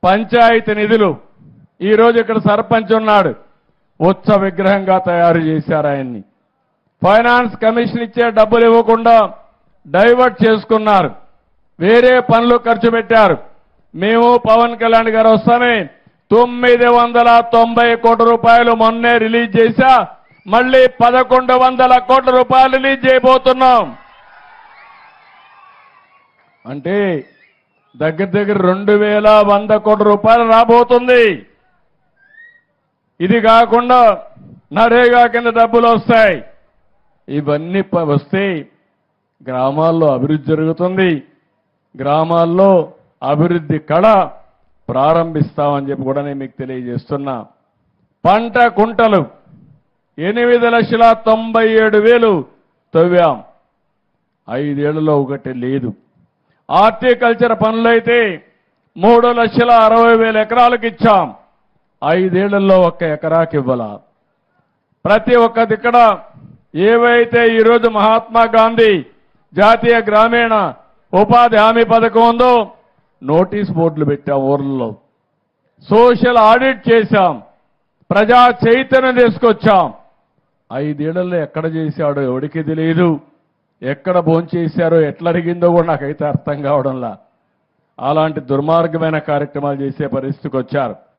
పంచాయతీ నిధులు ఈరోజు ఇక్కడ సర్పంచ్ ఉన్నాడు, ఉత్సవ విగ్రహంగా తయారు చేశారు ఆయన్ని. ఫైనాన్స్ కమిషన్ ఇచ్చే డబ్బులు ఇవ్వకుండా డైవర్ట్ చేసుకున్నారు, వేరే పనులు ఖర్చు పెట్టారు. మేము పవన్ కళ్యాణ్ గారు వస్తామే 990 కోట్ల రూపాయలు మొన్నే రిలీజ్ చేశా, మళ్ళీ 1100 కోట్ల రూపాయలు రిలీజ్ చేయబోతున్నాం. అంటే దగ్గర దగ్గర 2100 కోట్ల రూపాయలు రాబోతుంది. ఇది కాకుండా నరేగా కింద డబ్బులు వస్తాయి. ఇవన్నీ వస్తే గ్రామాల్లో అభివృద్ధి జరుగుతుంది, గ్రామాల్లో అభివృద్ధి కళ ప్రారంభిస్తామని చెప్పి కూడా నేను మీకు తెలియజేస్తున్నా. పంట కుంటలు 8,97,000 తవ్వాం, 5 ఏళ్లలో ఒకటి లేదు. హార్టికల్చర్ పనులైతే 3,60,000 ఎకరాలకు ఇచ్చాం, 5 ఏళ్లలో 1 ఎకరాకి ఇవ్వాల. ప్రతి ఒక్క దిక్కడ ఏవైతే ఈరోజు మహాత్మా గాంధీ జాతీయ గ్రామీణ ఉపాధి హామీ పథకం ఉందో నోటీస్ బోర్డులు పెట్టాం, ఊర్లలో సోషల్ ఆడిట్ చేశాం, ప్రజా చైతన్యం తీసుకొచ్చాం. 5 ఏళ్లలో ఎక్కడ చేశాడో ఎవడికి తెలియదు, ఎక్కడ భోంచేశారో ఎట్లా అడిగిందో కూడా నాకైతే అర్థం కావడంలా. అలాంటి దుర్మార్గమైన కార్యక్రమాలు చేసే పరిస్థితికి వచ్చారు.